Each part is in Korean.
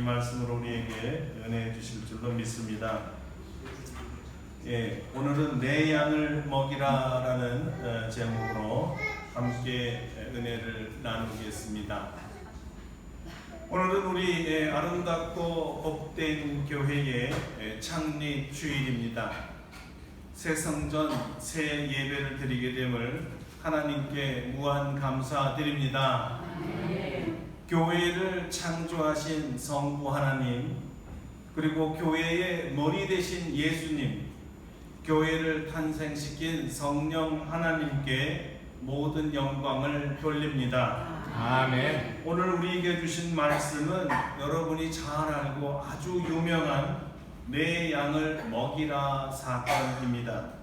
말씀으로 우리에게 은혜 주실 줄로 믿습니다. 오늘은 내 양을 먹이라라는 제목으로 함께 은혜를 나누겠습니다. 오늘은 우리 아름답고 복된 교회의 창립 주일입니다. 새 성전, 새 예배를 드리게 됨을 하나님께 무한 감사드립니다. 교회를 창조하신 성부 하나님, 그리고 교회의 머리 되신 예수님, 교회를 탄생시킨 성령 하나님께 모든 영광을 돌립니다. 아멘. 오늘 우리에게 주신 말씀은 여러분이 잘 알고 아주 유명한 내 양을 먹이라 사건입니다.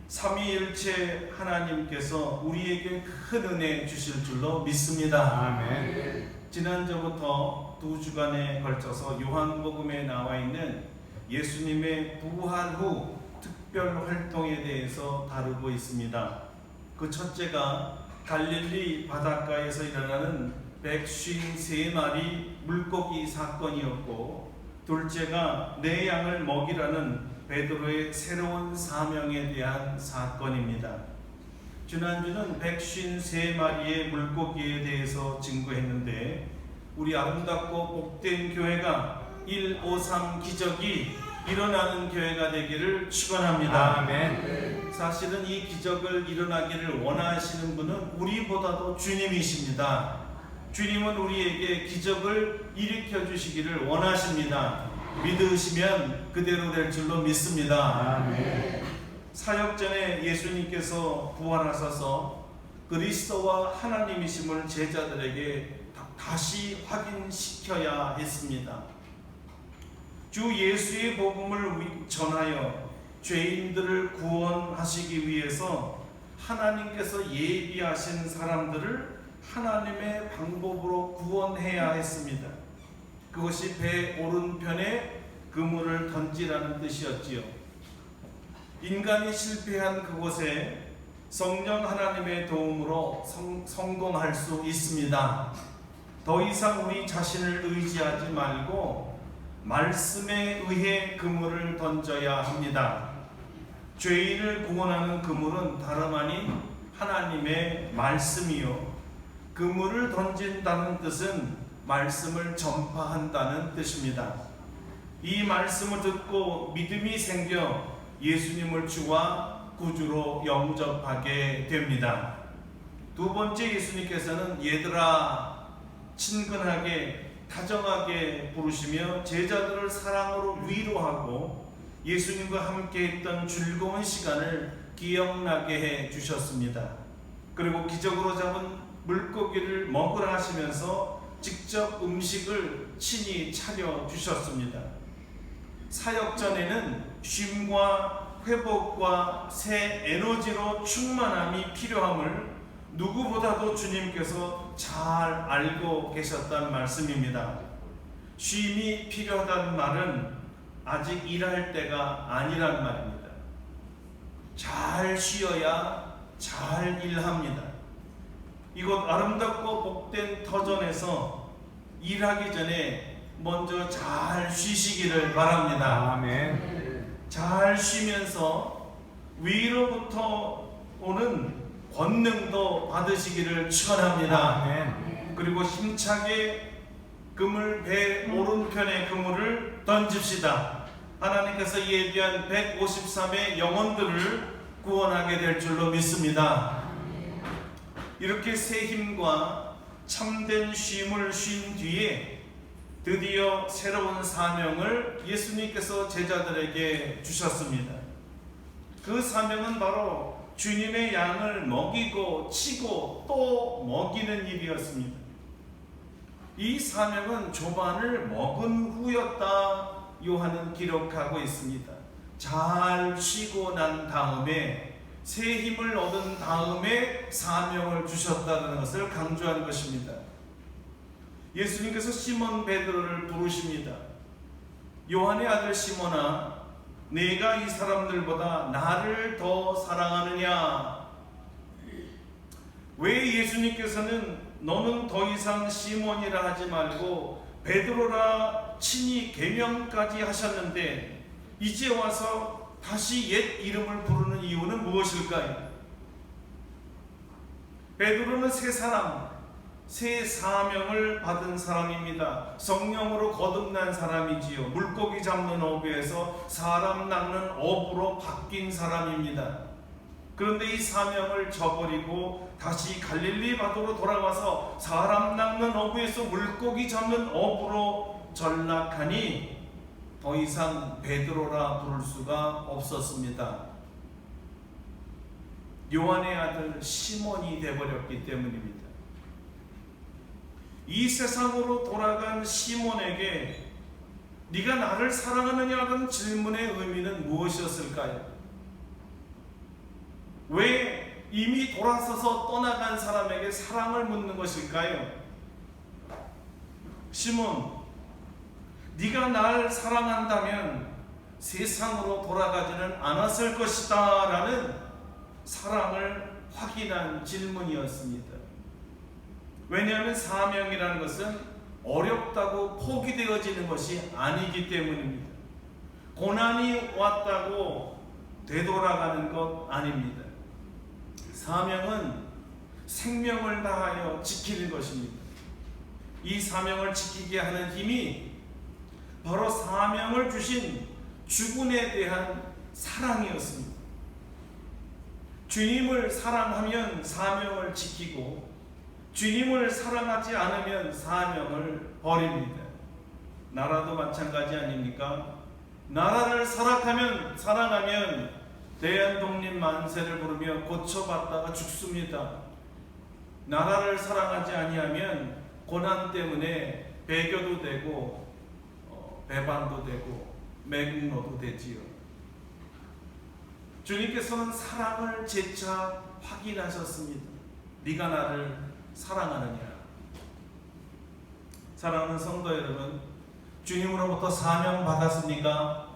삼위일체 하나님께서 우리에게 큰 은혜 주실 줄로 믿습니다. 아멘. 지난주부터 2주간에 걸쳐서 요한복음에 나와 있는 예수님의 부활 후 특별 활동에 대해서 다루고 있습니다. 그 첫째가 갈릴리 바닷가에서 일어나는 153마리 물고기 사건이었고, 둘째가 내 양을 먹이라는 베드로의 새로운 사명에 대한 사건입니다. 지난주는 153마리의 물고기에 대해서 증거했는데, 우리 아름답고 복된 교회가 153 기적이 일어나는 교회가 되기를 축원합니다. 아멘. 사실은 이 기적을 일어나기를 원하시는 분은 우리보다도 주님이십니다. 주님은 우리에게 기적을 일으켜 주시기를 원하십니다. 믿으시면 그대로 될 줄로 믿습니다. 아멘. 사역 전에 예수님께서 부활하셔서 그리스도와 하나님이심을 제자들에게 다시 확인시켜야 했습니다. 주 예수의 복음을 전하여 죄인들을 구원하시기 위해서 하나님께서 예비하신 사람들을 하나님의 방법으로 구원해야 했습니다. 그것이 배 오른편에 그물을 던지라는 뜻이었지요. 인간이 실패한 그곳에 성령 하나님의 도움으로 성공할 수 있습니다. 더 이상 우리 자신을 의지하지 말고 말씀에 의해 그물을 던져야 합니다. 죄인을 구원하는 그물은 다름 아닌 하나님의 말씀이요, 그물을 던진다는 뜻은 말씀을 전파한다는 뜻입니다. 이 말씀을 듣고 믿음이 생겨 예수님을 주와 구주로 영접하게 됩니다. 두 번째, 예수님께서는 얘들아 친근하게 다정하게 부르시며 제자들을 사랑으로 위로하고 예수님과 함께 했던 즐거운 시간을 기억나게 해 주셨습니다. 그리고 기적으로 잡은 물고기를 먹으라 하시면서 직접 음식을 친히 차려 주셨습니다. 사역 전에는 쉼과 회복과 새 에너지로 충만함이 필요함을 누구보다도 주님께서 잘 알고 계셨단 말씀입니다. 쉼이 필요하다는 말은 아직 일할 때가 아니란 말입니다. 잘 쉬어야 잘 일합니다. 이곳 아름답고 복된 터전에서 일하기 전에 먼저 잘 쉬시기를 바랍니다. 아멘. 잘 쉬면서 위로부터 오는 권능도 받으시기를 축원합니다. 아멘. 그리고 힘차게 그물, 배 오른편의 그물을 던집시다. 하나님께서 예비한 153의 영혼들을 구원하게 될 줄로 믿습니다. 이렇게 새 힘과 참된 쉼을 쉰 뒤에 드디어 새로운 사명을 예수님께서 제자들에게 주셨습니다. 그 사명은 바로 주님의 양을 먹이고 치고 또 먹이는 일이었습니다. 이 사명은 조반을 먹은 후였다 요한은 기록하고 있습니다. 잘 쉬고 난 다음에 새 힘을 얻은 다음에 사명을 주셨다는 것을 강조한 것입니다. 예수님께서 시몬 베드로를 부르십니다. 요한의 아들 시몬아, 내가 이 사람들보다 나를 더 사랑하느냐? 왜 예수님께서는 너는 더 이상 시몬이라 하지 말고 베드로라 친히 계명까지 하셨는데 이제 와서 다시 옛 이름을 부르는 이유는 무엇일까요? 베드로는 새 사람, 새 사명을 받은 사람입니다. 성령으로 거듭난 사람이지요. 물고기 잡는 어부에서 사람 낚는 어부로 바뀐 사람입니다. 그런데 이 사명을 저버리고 다시 갈릴리 바다로 돌아와서 사람 낚는 어부에서 물고기 잡는 어부로 전락하니 더 이상 베드로라 부를 수가 없었습니다. 요한의 아들 시몬이 되어버렸기 때문입니다. 이 세상으로 돌아간 시몬에게 네가 나를 사랑하느냐는 질문의 의미는 무엇이었을까요? 왜 이미 돌아서서 떠나간 사람에게 사랑을 묻는 것일까요? 시몬, 네가 날 사랑한다면 세상으로 돌아가지는 않았을 것이다 라는 사랑을 확인한 질문이었습니다. 왜냐하면 사명이라는 것은 어렵다고 포기되어지는 것이 아니기 때문입니다. 고난이 왔다고 되돌아가는 것 아닙니다. 사명은 생명을 다하여 지키는 것입니다. 이 사명을 지키게 하는 힘이 바로 사명을 주신 주군에 대한 사랑이었습니다. 주님을 사랑하면 사명을 지키고 주님을 사랑하지 않으면 사명을 버립니다. 나라도 마찬가지 아닙니까? 나라를 사랑하면 대한독립 만세를 부르며 고쳐받다가 죽습니다. 나라를 사랑하지 아니하면 고난 때문에 배교도 되고 배반도 되고 매국노도 되지요. 주님께서는 사랑을 재차 확인하셨습니다. 네가 나를 사랑하느냐. 사랑하는 성도 여러분, 주님으로부터 사명 받았습니까?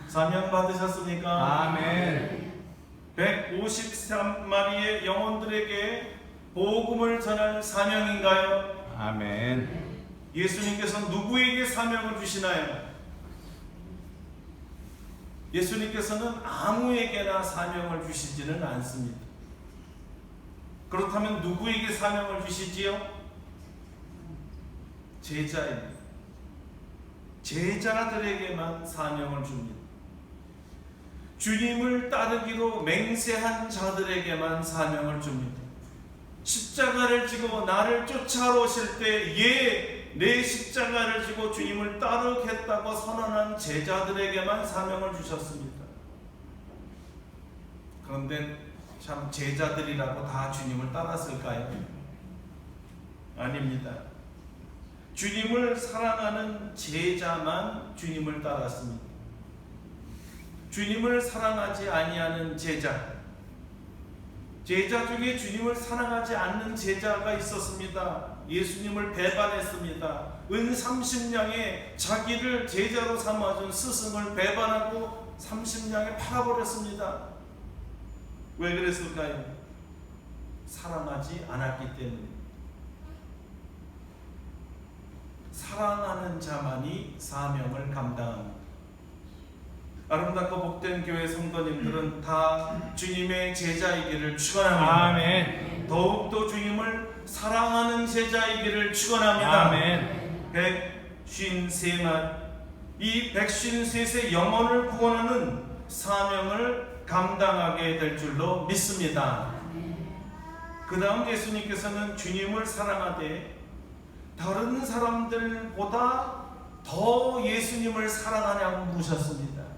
사명 받으셨습니까? 아멘. 153마리의 영혼들에게 복음을 전할 사명인가요? 아멘. 예수님께서 누구에게 사명을 주시나요? 예수님께서는 아무에게나 사명을 주시지는 않습니다. 그렇다면 누구에게 사명을 주시지요? 제자입니다. 제자들에게만 사명을 줍니다. 주님을 따르기로 맹세한 자들에게만 사명을 줍니다. 십자가를 지고 나를 쫓아오러 오실 때 내 십자가를 지고 주님을 따르겠다고 선언한 제자들에게만 사명을 주셨습니다. 그런데 참 제자들이라고 다 주님을 따랐을까요? 아닙니다. 주님을 사랑하는 제자만 주님을 따랐습니다. 주님을 사랑하지 아니하는 제자 중에 주님을 사랑하지 않는 제자가 있었습니다. 예수님을 배반했습니다. 은 30냥에 자기를 제자로 삼아준 스승을 배반하고 30냥에 팔아버렸습니다. 왜 그랬을까요? 사랑하지 않았기 때문입니다. 사랑하는 자만이 사명을 감당합니다. 아름답고 복된 교회 성도님들은 다 주님의 제자이기를 축원합니다. 아멘. 더욱더 주님을 사랑하는 제자이기를 축원합니다. 아멘. 153만 이 153세 영혼을 구원하는 사명을 감당하게 될 줄로 믿습니다. 그 다음 예수님께서는 주님을 사랑하되 다른 사람들보다 더 예수님을 사랑하냐고 물으셨습니다.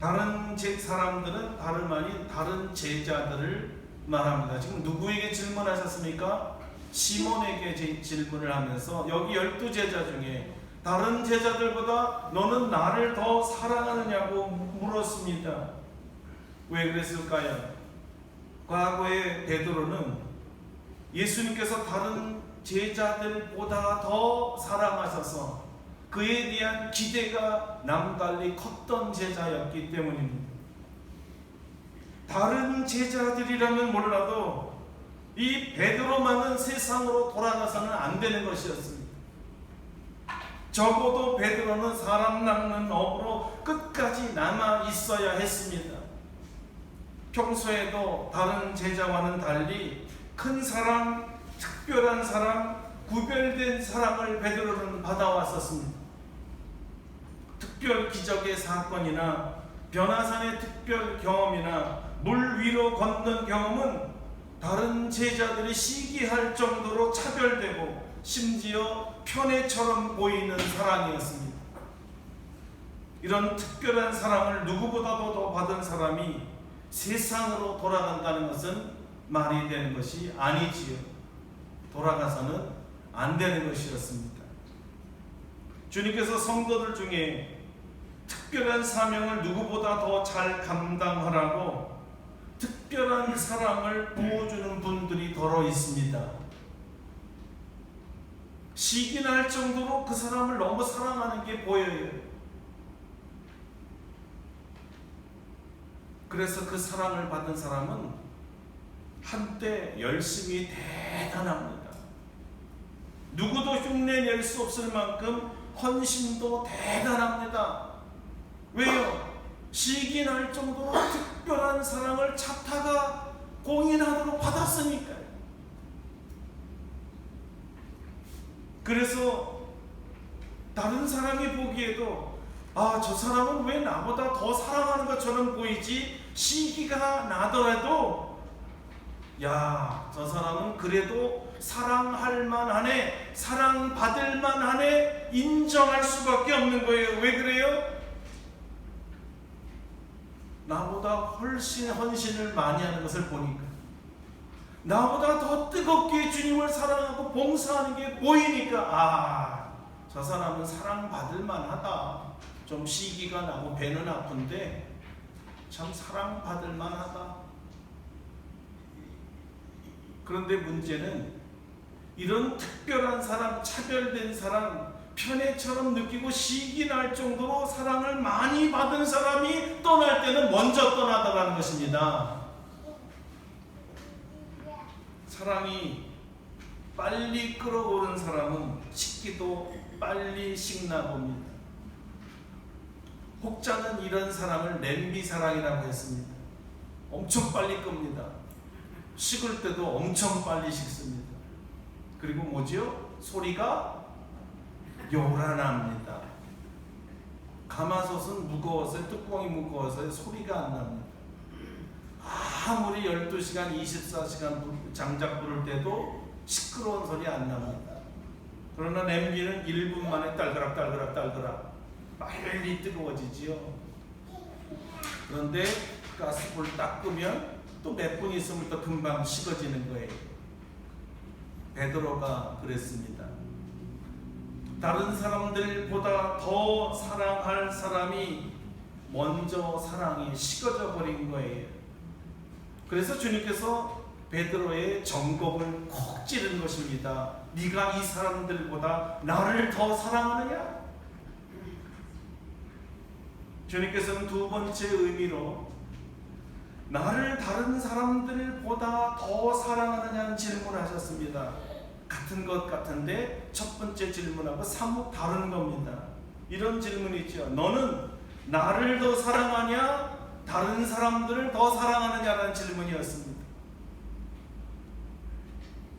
다른 사람들은 다름 아닌 다른 제자들을 말합니다. 지금 누구에게 질문하셨습니까? 시몬에게 질문을 하면서 여기 12제자 중에 다른 제자들보다 너는 나를 더 사랑하느냐고 물었습니다. 왜 그랬을까요? 과거에 베드로는 예수님께서 다른 제자들보다 더 사랑하셔서 그에 대한 기대가 남달리 컸던 제자였기 때문입니다. 다른 제자들이라면 몰라도 이 베드로만은 세상으로 돌아가서는 안 되는 것이었습니다. 적어도 베드로는 사람 낚는 업으로 끝까지 남아 있어야 했습니다. 평소에도 다른 제자와는 달리 큰 사랑, 특별한 사랑, 구별된 사랑을 베드로는 받아왔었습니다. 특별 기적의 사건이나 변화산의 특별 경험이나 물 위로 걷는 경험은 다른 제자들이 시기할 정도로 차별되고 심지어 편애처럼 보이는 사랑이었습니다. 이런 특별한 사랑을 누구보다도 더 받은 사람이 세상으로 돌아간다는 것은 말이 되는 것이 아니지요. 돌아가서는 안 되는 것이었습니다. 주님께서 성도들 중에 특별한 사명을 누구보다 더 잘 감당하라고 특별한 사랑을 부어주는 분들이 더러 있습니다. 시기 날 정도로 그 사람을 너무 사랑하는 게 보여요. 그래서 그 사랑을 받은 사람은 한때 열심히 대단합니다. 누구도 흉내낼 수 없을 만큼 헌신도 대단합니다. 왜요? 시기 날 정도로 특별한 사랑을 찾다가 공인하도록 받았으니까요. 그래서 다른 사람이 보기에도 저 사람은 왜 나보다 더 사랑하는 것처럼 보이지? 시기가 나더라도 저 사람은 그래도 사랑할 만하네, 사랑받을 만하네 인정할 수밖에 없는 거예요. 왜 그래요? 나보다 훨씬 헌신을 많이 하는 것을 보니까, 나보다 더 뜨겁게 주님을 사랑하고 봉사하는 게 보이니까 저 사람은 사랑받을 만하다. 좀 시기가 나고 배는 아픈데 참 사랑받을 만하다. 그런데 문제는 이런 특별한 사랑, 차별된 사랑, 편애처럼 느끼고 시기 날 정도로 사랑을 많이 받은 사람이 떠날 때는 먼저 떠나더라는 것입니다. 사랑이 빨리 끓어오른 사람은 식기도 빨리 식나 봅니다. 혹자는 이런 사랑을 냄비 사랑이라고 했습니다. 엄청 빨리 끕니다. 식을 때도 엄청 빨리 식습니다. 그리고 뭐지요? 소리가 요란합니다. 가마솥은 무거워서, 뚜껑이 무거워서 소리가 안 납니다. 아무리 12시간, 24시간 장작 부를 때도 시끄러운 소리 안 납니다. 그러나 냄비는 1분 만에 딸그락 빨리 뜨거워지지요. 그런데 가스불 딱 끄면 또 몇 분 있으면 또 금방 식어지는 거예요. 베드로가 그랬습니다. 다른 사람들보다 더 사랑할 사람이 먼저 사랑이 식어져 버린 거예요. 그래서 주님께서 베드로의 정곡을 콕 찌른 것입니다. 네가 이 사람들보다 나를 더 사랑하느냐? 주님께서는 두 번째 의미로 나를 다른 사람들보다 더 사랑하느냐는 질문을 하셨습니다. 같은 것 같은데 첫 번째 질문하고 사뭇 다른 겁니다. 이런 질문이죠. 너는 나를 더 사랑하냐? 다른 사람들을 더 사랑하느냐라는 질문이었습니다.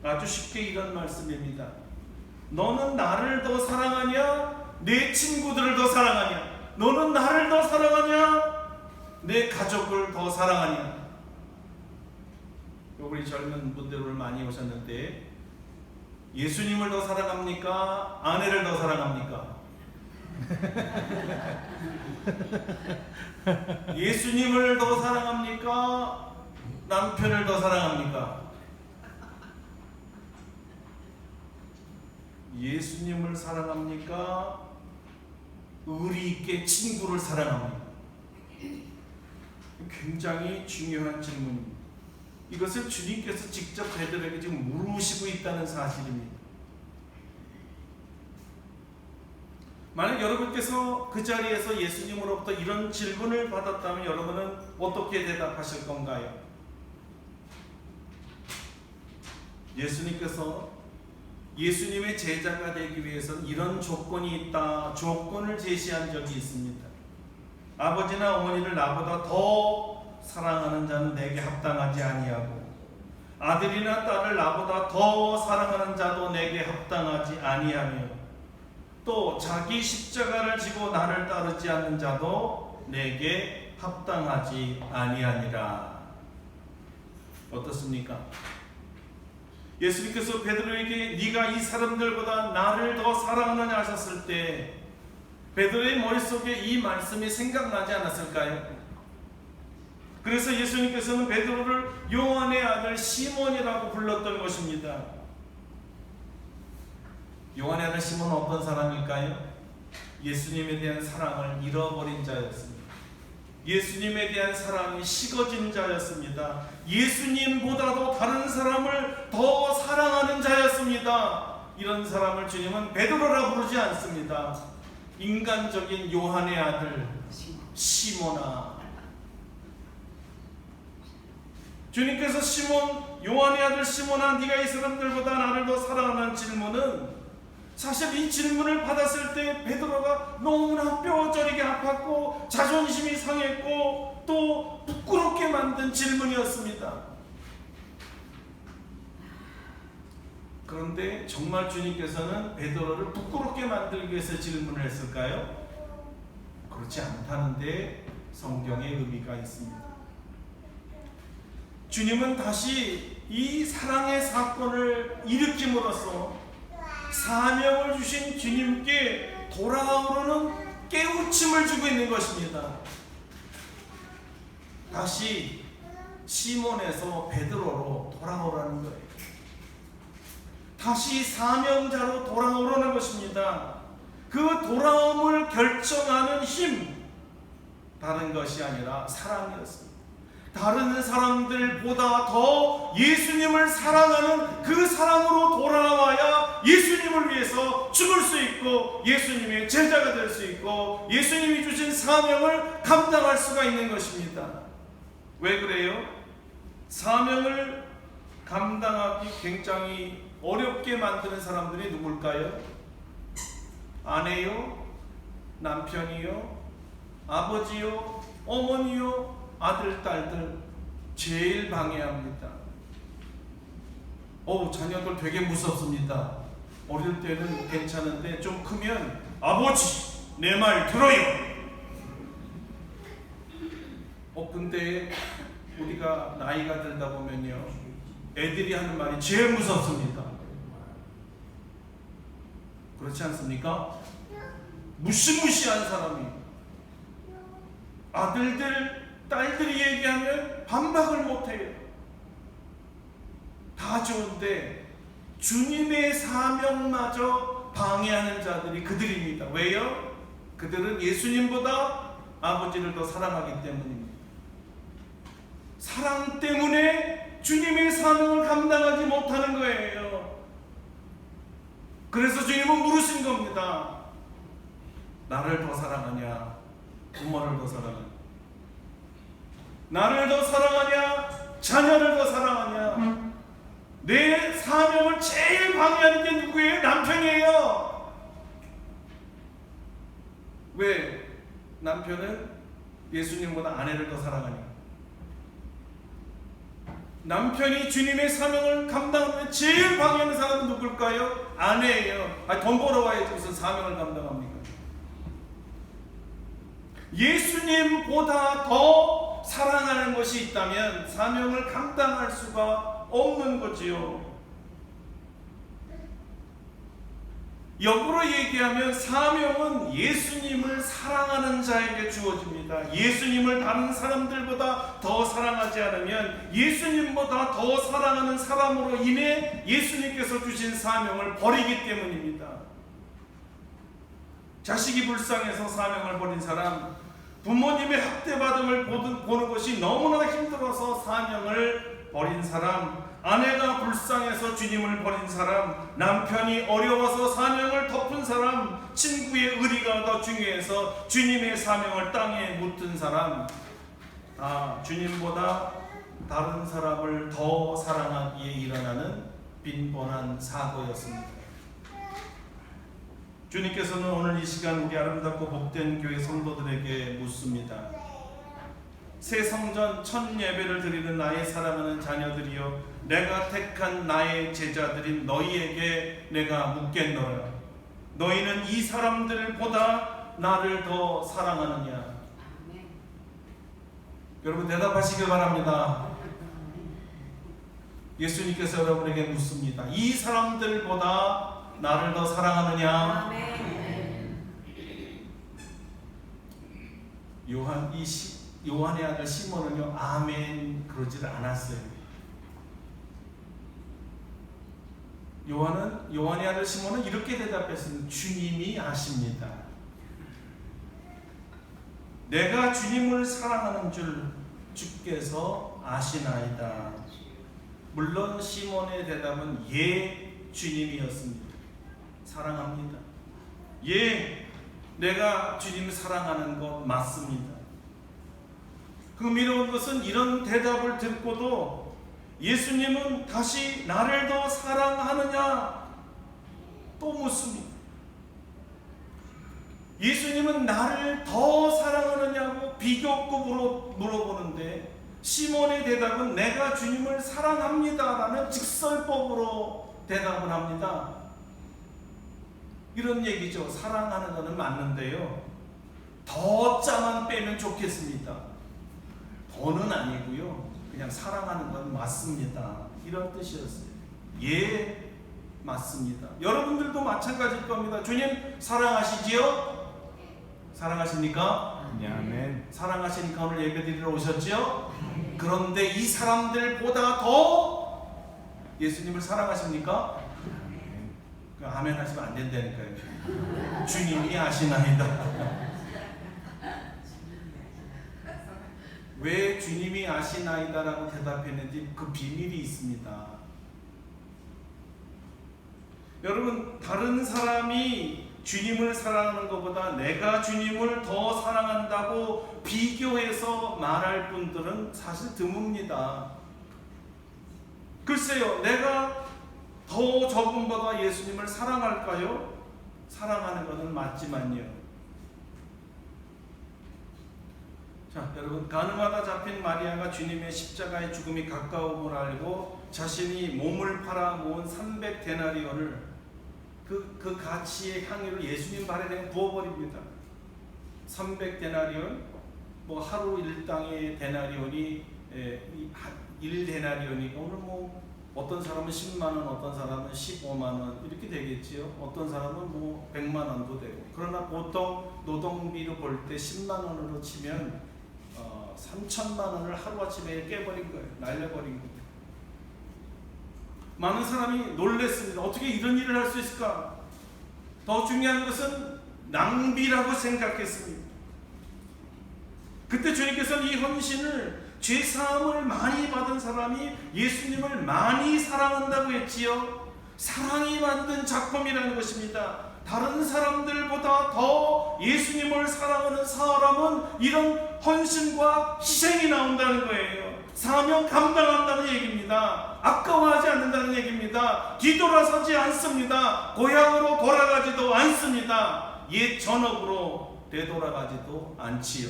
아주 쉽게 이런 말씀입니다. 너는 나를 더 사랑하냐? 내 친구들을 더 사랑하냐? 너는 나를 더 사랑하냐? 내 가족을 더 사랑하냐? 우리 젊은 분들 오늘 많이 오셨는데 예수님을 더 사랑합니까? 아내를 더 사랑합니까? 예수님을 더 사랑합니까? 남편을 더 사랑합니까? 예수님을 사랑합니까? 의리 있게 친구를 사랑합니까? 굉장히 중요한 질문입니다. 이것을 주님께서 직접 베드로에게 지금 물으시고 있다는 사실입니다. 만약 여러분께서 그 자리에서 예수님으로부터 이런 질문을 받았다면 여러분은 어떻게 대답하실 건가요? 예수님께서 예수님의 제자가 되기 위해서는 이런 조건이 있다, 조건을 제시한 적이 있습니다. 아버지나 어머니를 나보다 더 사랑하는 자는 내게 합당하지 아니하고, 아들이나 딸을 나보다 더 사랑하는 자도 내게 합당하지 아니하며, 또 자기 십자가를 지고 나를 따르지 않는 자도 내게 합당하지 아니하니라. 어떻습니까? 예수님께서 베드로에게 네가 이 사람들보다 나를 더 사랑하느냐 하셨을 때 베드로의 머릿속에 이 말씀이 생각나지 않았을까요? 그래서 예수님께서는 베드로를 요한의 아들 시몬이라고 불렀던 것입니다. 요한의 아들 시몬은 어떤 사람일까요? 예수님에 대한 사랑을 잃어버린 자였습니다. 예수님에 대한 사랑이 식어진 자였습니다. 예수님보다도 다른 사람을 더 사랑하는 자였습니다. 이런 사람을 주님은 베드로라 부르지 않습니다. 인간적인 요한의 아들 시몬아. 주님께서 요한의 아들 시몬아, 네가 이 사람들보다 나를 더 사랑하는 질문은, 사실 이 질문을 받았을 때 베드로가 너무나 뼈저리게 아팠고 자존심이 상했고 또 부끄럽게 만든 질문이었습니다. 그런데 정말 주님께서는 베드로를 부끄럽게 만들기 위해서 질문을 했을까요? 그렇지 않다는데 성경의 의미가 있습니다. 주님은 다시 이 사랑의 사건을 일으킴으로써 사명을 주신 주님께 돌아오려는 깨우침을 주고 있는 것입니다. 다시 시몬에서 베드로로 돌아오라는 거예요. 다시 사명자로 돌아오려는 것입니다. 그 돌아옴을 결정하는 힘, 다른 것이 아니라 사랑이었습니다. 다른 사람들보다 더 예수님을 사랑하는 그 사랑으로 돌아와야 예수님을 위해서 죽을 수 있고 예수님의 제자가 될 수 있고 예수님이 주신 사명을 감당할 수가 있는 것입니다. 왜 그래요? 사명을 감당하기 굉장히 어렵게 만드는 사람들이 누굴까요? 아내요? 남편이요? 아버지요? 어머니요? 아들, 딸들 제일 방해합니다. 자녀들 되게 무섭습니다. 어릴 때는 괜찮은데 좀 크면 아버지 내 말 들어요. 근데 우리가 나이가 들다 보면요, 애들이 하는 말이 제일 무섭습니다. 그렇지 않습니까? 무시무시한 사람이, 아들들 딸들이 얘기하면 반박을 못해요. 다 좋은데 주님의 사명마저 방해하는 자들이 그들입니다. 왜요? 그들은 예수님보다 아버지를 더 사랑하기 때문입니다. 사랑 때문에 주님의 사명을 감당하지 못하는 거예요. 그래서 주님은 물으신 겁니다. 나를 더 사랑하냐? 부모를 더 사랑하냐? 나를 더 사랑하냐? 자녀를 더 사랑하냐? 내 사명을 제일 방해하는 게 누구예요? 남편이에요. 왜? 남편은 예수님보다 아내를 더 사랑하니까. 남편이 주님의 사명을 감당하는 제일 방해하는 사람은 누굴까요? 아내예요. 돈 벌어와야지 무슨 사명을 감당합니까? 예수님보다 더 사랑하는 것이 있다면 사명을 감당할 수가 없는 거지요. 역으로 얘기하면 사명은 예수님을 사랑하는 자에게 주어집니다. 예수님을 다른 사람들보다 더 사랑하지 않으면 예수님보다 더 사랑하는 사람으로 인해 예수님께서 주신 사명을 버리기 때문입니다. 자식이 불쌍해서 사명을 버린 사람, 부모님의 학대받음을 보는 것이 너무나 힘들어서 사명을 버린 사람, 아내가 불쌍해서 주님을 버린 사람, 남편이 어려워서 사명을 덮은 사람, 친구의 의리가 더 중요해서 주님의 사명을 땅에 묻은 사람, 다 주님보다 다른 사람을 더 사랑하기에 일어나는 빈번한 사고였습니다. 주님께서는 오늘 이 시간 우리 아름답고 복된 교회 성도들에게 묻습니다. 새 성전 첫 예배를 드리는 나의 사랑하는 자녀들이여, 내가 택한 나의 제자들인 너희에게 내가 묻겠노라. 너희는 이 사람들보다 나를 더 사랑하느냐? 여러분 대답하시길 바랍니다. 예수님께서 여러분에게 묻습니다. 이 사람들보다 나를 더 사랑하느냐? 요한의 아들 시몬은요, 아멘 그러질 않았어요. 요한의 아들 시몬은 이렇게 대답했습니다. 주님이 아십니다. 내가 주님을 사랑하는 줄 주께서 아시나이다. 물론 시몬의 대답은 예, 주님이었습니다. 사랑합니다. 예, 내가 주님을 사랑하는 것 맞습니다. 흥미로운 것은 이런 대답을 듣고도 예수님은 다시 나를 더 사랑하느냐 또 묻습니다. 예수님은 나를 더 사랑하느냐고 비교급으로 물어보는데, 시몬의 대답은 내가 주님을 사랑합니다 라는 직설법으로 대답을 합니다. 이런 얘기죠. 사랑하는 것은 맞는데요, 더 자만 빼면 좋겠습니다. 더는 아니고요, 그냥 사랑하는 건 맞습니다, 이런 뜻이었어요. 예, 맞습니다. 여러분들도 마찬가지일 겁니다. 주님 사랑하시지요? 사랑하십니까? 아멘. 사랑하시니까 오늘 예배드리러 오셨지요? 그런데 이 사람들보다 더 예수님을 사랑하십니까? 아멘 하시면 안 된다니까요. 주님이 아시나이다. 왜 주님이 아시나이다라고 대답했는지 그 비밀이 있습니다. 여러분, 다른 사람이 주님을 사랑하는 것보다 내가 주님을 더 사랑한다고 비교해서 말할 분들은 사실 드뭅니다. 글쎄요, 내가 더 저분보다 예수님을 사랑할까요? 사랑하는 것은 맞지만요. 자, 여러분, 가늠하다 잡힌 마리아가 주님의 십자가의 죽음이 가까움을 알고 자신이 몸을 팔아 모은 300데나리온을 그 가치의 향유를 예수님 발에 그냥 부어버립니다. 300데나리온, 뭐 하루 일당의 데나리온이 1데나리온이니까 오늘 뭐 어떤 사람은 10만 원, 어떤 사람은 15만 원 이렇게 되겠지요. 어떤 사람은 뭐 100만 원도 되고. 그러나 보통 노동비로 볼 때 10만 원으로 치면 3천만 원을 하루아침에 깨버린 거예요. 날려버린 거예요. 많은 사람이 놀랬습니다. 어떻게 이런 일을 할 수 있을까? 더 중요한 것은 낭비라고 생각했습니다. 그때 주님께서는 이 헌신을 죄사함을 많이 받은 사람이 예수님을 많이 사랑한다고 했지요. 사랑이 만든 작품이라는 것입니다. 다른 사람들보다 더 예수님을 사랑하는 사람은 이런 헌신과 희생이 나온다는 거예요. 사명 감당한다는 얘기입니다. 아까워하지 않는다는 얘기입니다. 뒤돌아서지 않습니다. 고향으로 돌아가지도 않습니다. 옛 전업으로 되돌아가지도 않지요.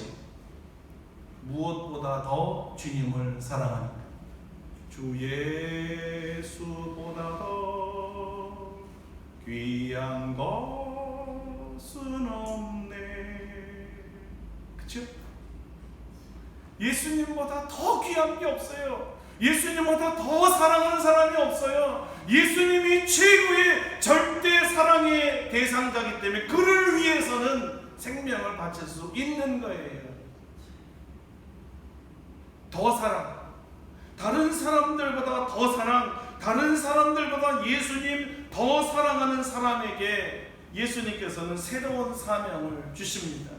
무엇보다 더 주님을 사랑합니다. 주 예수보다 더 귀한 것은 없네. 그쵸? 예수님보다 더 귀한 게 없어요. 예수님보다 더 사랑하는 사람이 없어요. 예수님이 최고의 절대 사랑의 대상자이기 때문에 그를 위해서는 생명을 바칠 수 있는 거예요. 더 사랑, 다른 사람들보다 더 사랑, 다른 사람들보다 예수님 더 사랑하는 사람에게 예수님께서는 새로운 사명을 주십니다.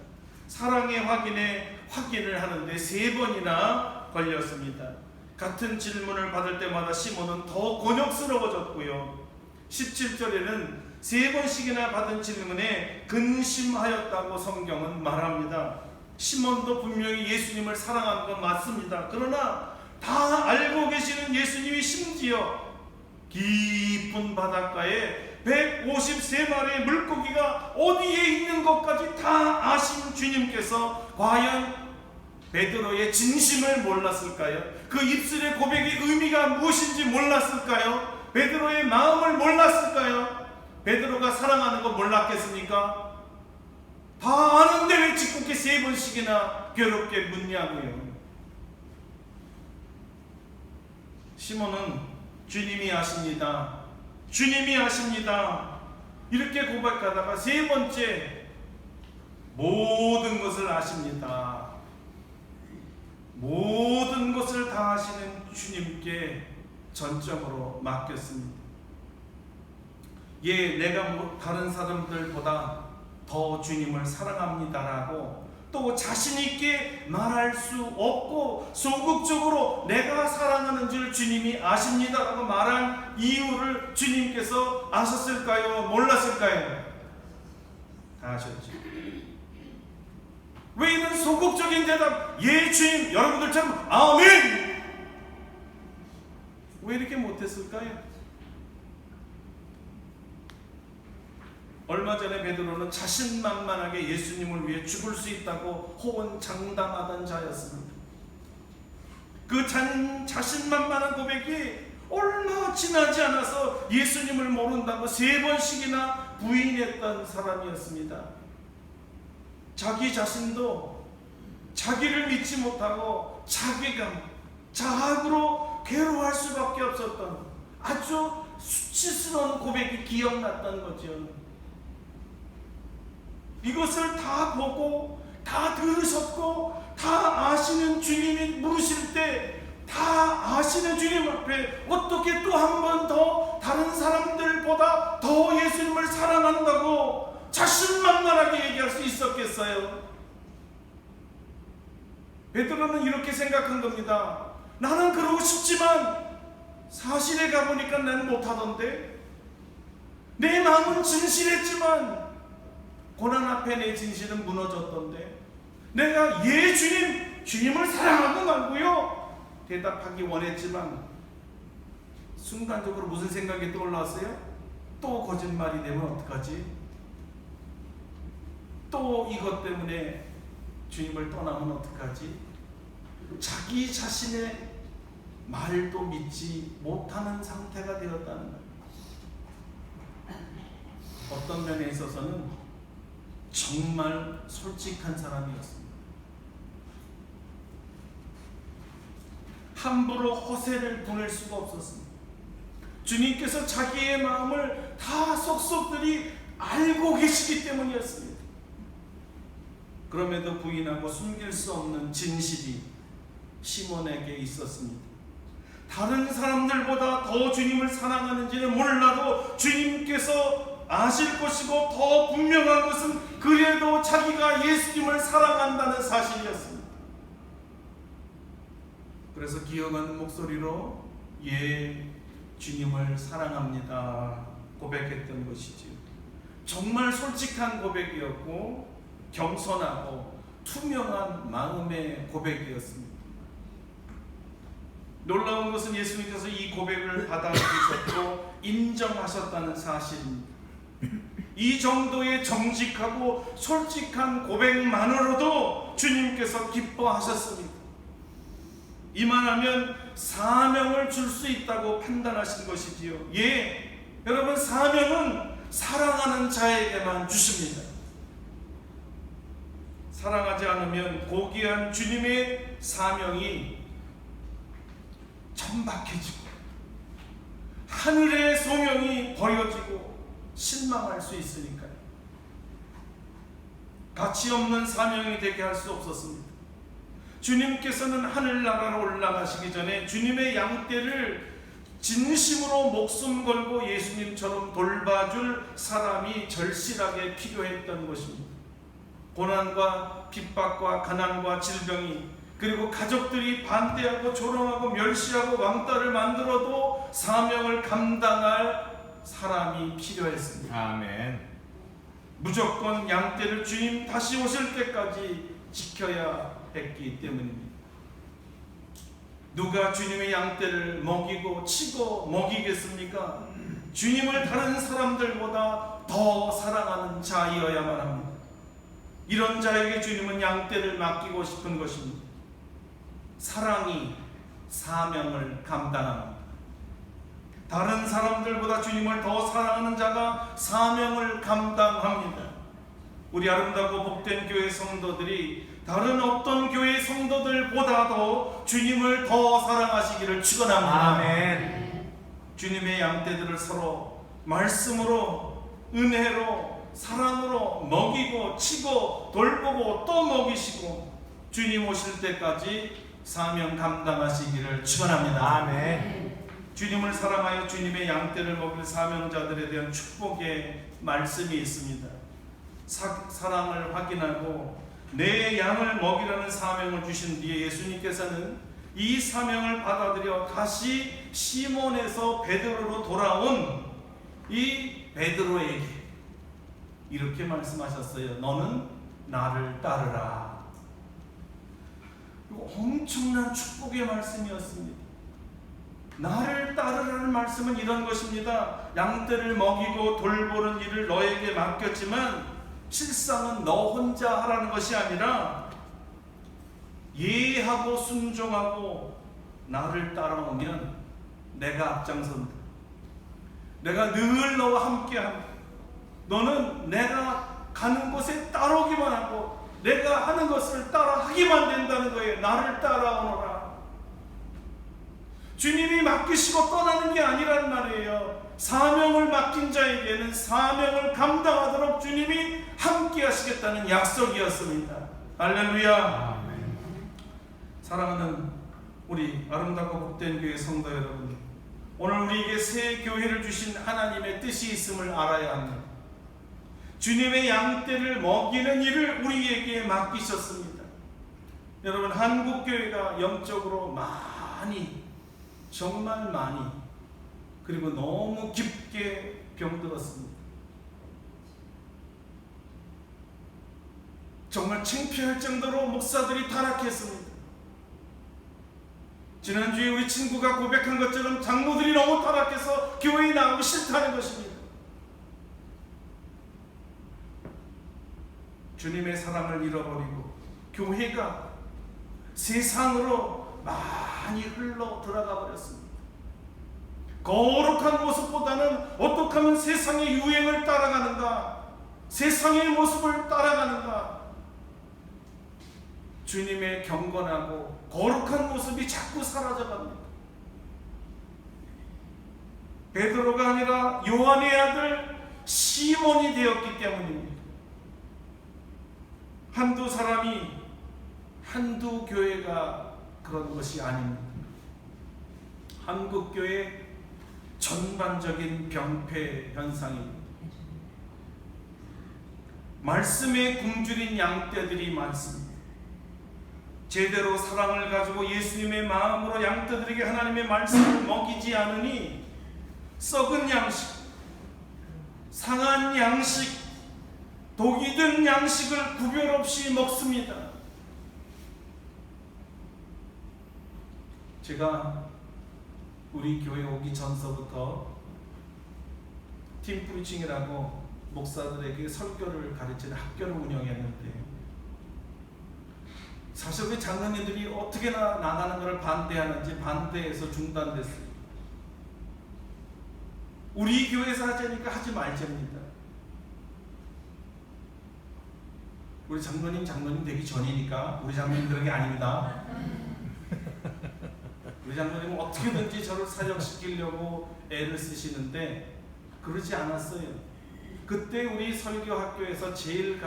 사랑의 확인을 하는데 3번이나 걸렸습니다. 같은 질문을 받을 때마다 시몬은 더 곤욕스러워졌고요. 17절에는 3번씩이나 받은 질문에 근심하였다고 성경은 말합니다. 시몬도 분명히 예수님을 사랑한 건 맞습니다. 그러나 다 알고 계시는 예수님이 심지어 깊은 바닷가에 153마리의 물고기가 어디에 있는 것까지 다 아신 주님께서 과연 베드로의 진심을 몰랐을까요? 그 입술의 고백의 의미가 무엇인지 몰랐을까요? 베드로의 마음을 몰랐을까요? 베드로가 사랑하는 거 몰랐겠습니까? 다 아는데 왜 짓궂게 3번씩이나 괴롭게 묻냐고요. 시몬은 주님이 아십니다. 주님이 아십니다. 이렇게 고백하다가 3번째, 모든 것을 아십니다. 모든 것을 다 아시는 주님께 전적으로 맡겼습니다. 예, 내가 다른 사람들보다 더 주님을 사랑합니다라고 또 자신있게 말할 수 없고 소극적으로 내가 사랑하는 줄 주님이 아십니다라고 말한 이유를 주님께서 아셨을까요? 몰랐을까요? 다 아셨죠. 왜 이런 소극적인 대답, 예 주님, 여러분들처럼 아멘, 왜 이렇게 못했을까요? 얼마 전에 베드로는 자신만만하게 예수님을 위해 죽을 수 있다고 호언장담하던 자였습니다. 그 자신만만한 고백이 얼마 지나지 않아서 예수님을 모른다고 3번씩이나 부인했던 사람이었습니다. 자기 자신도 자기를 믿지 못하고 자괴감, 자학으로 괴로워할 수밖에 없었던 아주 수치스러운 고백이 기억났던 거죠. 이것을 다 보고 다 들으셨고 다 아시는 주님이 물으실 때 다 아시는 주님 앞에 어떻게 또 한 번 더 다른 사람들보다 더 예수님을 사랑한다고 자신만만하게 얘기할 수 있었겠어요? 베드로는 이렇게 생각한 겁니다. 나는 그러고 싶지만 사실에 가보니까 난 못하던데, 내 마음은 진실했지만 고난 앞에 내 진실은 무너졌던데, 내가 예 주님, 주님을 사랑하고 말고요 대답하기 원했지만 순간적으로 무슨 생각이 떠올랐어요? 또 거짓말이 되면 어떡하지? 또 이것 때문에 주님을 떠나면 어떡하지? 자기 자신의 말도 믿지 못하는 상태가 되었다는 거예요. 어떤 면에 있어서는 정말 솔직한 사람이었습니다. 함부로 허세를 부릴 수가 없었습니다. 주님께서 자기의 마음을 다 속속들이 알고 계시기 때문이었습니다. 그럼에도 부인하고 숨길 수 없는 진실이 시몬에게 있었습니다. 다른 사람들보다 더 주님을 사랑하는지는 몰라도 주님께서 아실 것이고 더 분명한 것은 그래도 자기가 예수님을 사랑한다는 사실이었습니다. 그래서 기억하는 목소리로 예, 주님을 사랑합니다 고백했던 것이지요. 정말 솔직한 고백이었고 겸손하고 투명한 마음의 고백이었습니다. 놀라운 것은 예수님께서 이 고백을 받아들이셨고 인정하셨다는 사실입니다. 이 정도의 정직하고 솔직한 고백만으로도 주님께서 기뻐하셨습니다. 이만하면 사명을 줄 수 있다고 판단하신 것이지요. 예, 여러분, 사명은 사랑하는 자에게만 주십니다. 사랑하지 않으면 고귀한 주님의 사명이 천박해지고 하늘의 소명이 버려지고 실망할 수 있으니까요. 가치 없는 사명이 되게 할 수 없었습니다. 주님께서는 하늘나라로 올라가시기 전에 주님의 양떼를 진심으로 목숨 걸고 예수님처럼 돌봐줄 사람이 절실하게 필요했던 것입니다. 고난과 핍박과 가난과 질병이, 그리고 가족들이 반대하고 조롱하고 멸시하고 왕따를 만들어도 사명을 감당할 사람이 필요했습니다. 아멘. 무조건 양떼를 주님 다시 오실 때까지 지켜야 했기 때문입니다. 누가 주님의 양떼를 먹이고 치고 먹이겠습니까? 주님을 다른 사람들보다 더 사랑하는 자이어야만 합니다. 이런 자에게 주님은 양떼를 맡기고 싶은 것입니다. 사랑이 사명을 감당합니다. 다른 사람들보다 주님을 더 사랑하는 자가 사명을 감당합니다. 우리 아름답고 복된 교회 성도들이 다른 어떤 교회 성도들보다도 주님을 더 사랑하시기를 축원합니다. 아멘. 주님의 양떼들을 서로 말씀으로, 은혜로, 사랑으로 먹이고 치고 돌보고 또 먹이시고 주님 오실 때까지 사명 감당하시기를 축원합니다. 아멘. 주님을 사랑하여 주님의 양떼를 먹일 사명자들에 대한 축복의 말씀이 있습니다. 사랑을 확인하고 내 양을 먹이라는 사명을 주신 뒤에 예수님께서는 이 사명을 받아들여 다시 시몬에서 베드로로 돌아온 이 베드로에게 이렇게 말씀하셨어요. 너는 나를 따르라. 이거 엄청난 축복의 말씀이었습니다. 나를 따르라는 말씀은 이런 것입니다. 양떼를 먹이고 돌보는 일을 너에게 맡겼지만 실상은 너 혼자 하라는 것이 아니라 예하고 순종하고 나를 따라오면 내가 앞장선다. 내가 늘 너와 함께한다. 너는 내가 가는 곳에 따라오기만 하고 내가 하는 것을 따라하기만 된다는 거예요. 나를 따라오너라. 주님이 맡기시고 떠나는 게 아니란 말이에요. 사명을 맡긴 자에게는 사명을 감당하도록 주님이 함께 하시겠다는 약속이었습니다. 할렐루야. 아멘. 사랑하는 우리 아름답고 복된 교회 성도 여러분, 오늘 우리에게 새 교회를 주신 하나님의 뜻이 있음을 알아야 합니다. 주님의 양떼를 먹이는 일을 우리에게 맡기셨습니다. 여러분, 한국교회가 영적으로 많이, 정말 많이, 그리고 너무 깊게 병들었습니다. 정말 창피할 정도로 목사들이 타락했습니다. 지난주에 우리 친구가 고백한 것처럼 장로들이 너무 타락해서 교회에 나오기 싫다는 것입니다. 주님의 사랑을 잃어버리고 교회가 세상으로 많이 흘러 들어가 버렸습니다. 거룩한 모습보다는 어떻게 하면 세상의 유행을 따라가는가, 세상의 모습을 따라가는가, 주님의 경건하고 거룩한 모습이 자꾸 사라져갑니다. 베드로가 아니라 요한의 아들 시몬이 되었기 때문입니다. 한두 사람이, 한두 교회가 그런 것이 아닙니다. 한국교회 전반적인 병폐 현상입니다. 말씀에 굶주린 양떼들이 많습니다. 제대로 사랑을 가지고 예수님의 마음으로 양떼들에게 하나님의 말씀을 먹이지 않으니 썩은 양식, 상한 양식, 독이 든 양식을 구별 없이 먹습니다. 제가 우리 교회 오기 전서부터 팀 프리칭이라고 목사들에게 설교를 가르치는 학교를 운영했는데, 사실 그 장로님들이 어떻게 나가는 것을 반대하는지 반대해서 중단됐어요. 우리 교회에서 하자니까 하지 말자입니다. 우리 장로님 되기 전이니까 우리 장로님들은 게 아닙니다. 우리 장로님은 어떻게든지 저를 사역시키려고 애를 쓰시는데 그러지 않았어요. 그때 우리 설교학교에서 제일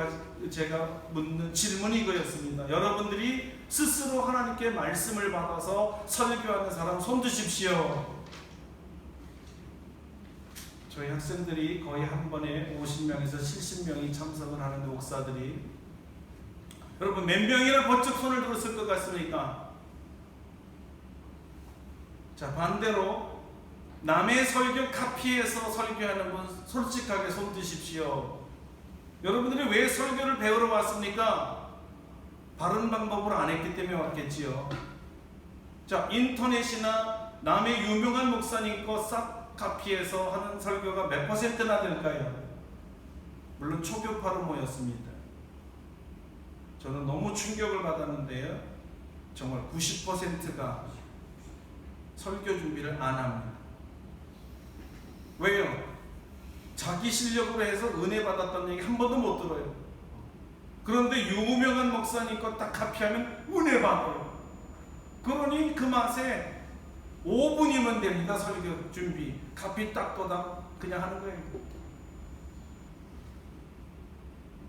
제가 묻는 질문이 이거였습니다. 여러분들이 스스로 하나님께 말씀을 받아서 설교하는 사람 손 드십시오. 저희 학생들이 거의 한 번에 50명에서 70명이 참석을 하는데 목사들이, 여러분 몇 명이나 번쩍 손을 들었을 것 같습니까? 자, 반대로 남의 설교 카피해서 설교하는 분 솔직하게 손 드십시오. 여러분들이 왜 설교를 배우러 왔습니까? 바른 방법으로 안 했기 때문에 왔겠지요. 자, 인터넷이나 남의 유명한 목사님 거 싹 카피에서 하는 설교가 몇 퍼센트나 될까요? 물론 초교파로 모였습니다. 저는 너무 충격을 받았는데요. 정말 90%가 설교 준비를 안 합니다. 왜요? 자기 실력으로 해서 은혜 받았다는 얘기 한 번도 못 들어요. 그런데 유명한 목사님 거 딱 카피하면 은혜 받아요. 그러니 그 맛에 5분이면 됩니다. 설교 준비 카피 딱 ጦ다 그냥 하는 거예요.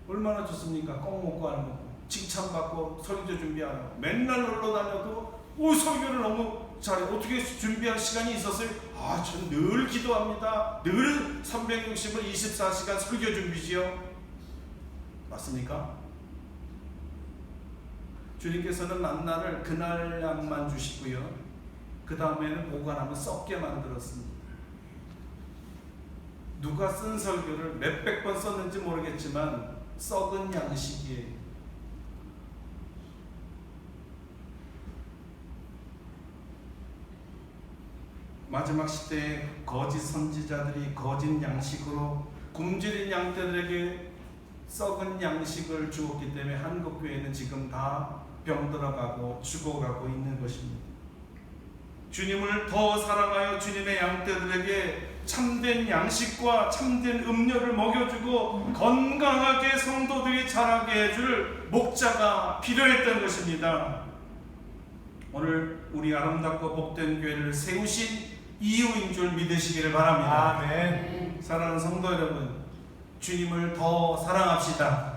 얼마나 좋습니까? 꼭 먹고 안 먹고 칭찬받고 설교 준비 안 하고 맨날 놀러 다녀도 설교를 너무 잘해. 어떻게 준비할 시간이 있었어요? 전 늘 기도합니다. 늘 360을 24시간 설교 준비지요. 맞습니까? 주님께서는 만나를 그날량만 주시고요. 그 다음에는 보관하면 썩게 만들었습니다. 누가 쓴 설교를 몇백 번 썼는지 모르겠지만 썩은 양식이에요. 마지막 시대에 거짓 선지자들이 거짓 양식으로 굶주린 양떼들에게 썩은 양식을 주었기 때문에 한국교회는 지금 다 병들어가고 죽어가고 있는 것입니다. 주님을 더 사랑하여 주님의 양떼들에게 참된 양식과 참된 음료를 먹여주고 건강하게 성도들이 자라게 해줄 목자가 필요했던 것입니다. 오늘 우리 아름답고 복된 교회를 세우신 이유인 줄 믿으시기를 바랍니다. 아멘. 사랑하는 성도 여러분, 주님을 더 사랑합시다.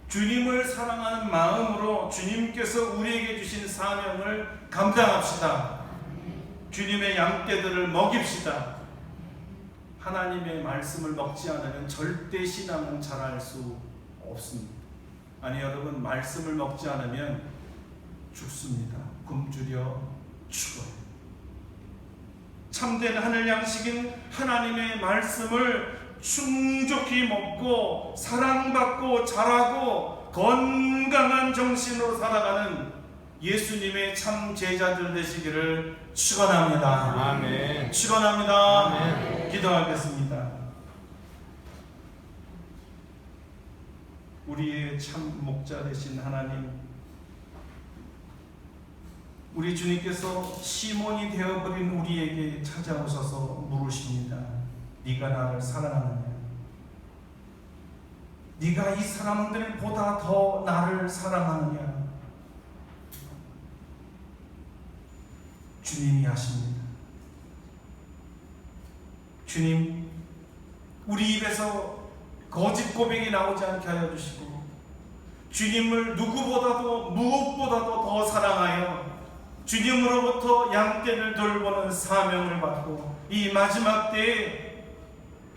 주님을 사랑하는 마음으로 주님께서 우리에게 주신 사명을 감당합시다. 주님의 양떼들을 먹입시다. 하나님의 말씀을 먹지 않으면 절대 신앙은 자랄 수 없습니다. 아니 여러분, 말씀을 먹지 않으면 죽습니다. 굶주려 죽어요. 참된 하늘 양식인 하나님의 말씀을 충족히 먹고 사랑받고 자라고 건강한 정신으로 살아가는 예수님의 참 제자들 되시기를 축원합니다. 아멘. 축원합니다. 아멘. 기도하겠습니다. 우리의 참 목자 되신 하나님, 우리 주님께서 시몬이 되어버린 우리에게 찾아오셔서 물으십니다. 네가 나를 사랑하느냐? 네가 이 사람들보다 더 나를 사랑하느냐? 주님이 하십니다. 주님, 우리 입에서 거짓 고백이 나오지 않게 하여 주시고 주님을 누구보다도 무엇보다도 더 사랑하여 주님으로부터 양떼를 돌보는 사명을 받고 이 마지막 때에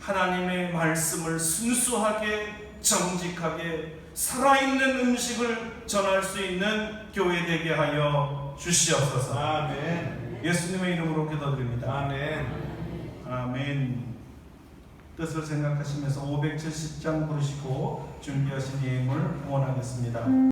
하나님의 말씀을 순수하게 정직하게 살아있는 음식을 전할 수 있는 교회 되게 하여 주시옵소서. 아멘. 예수님의 이름으로 기도드립니다. 아멘. 아멘. 뜻을 생각하시면서 570장 부르시고 준비하신 예물을 원하겠습니다.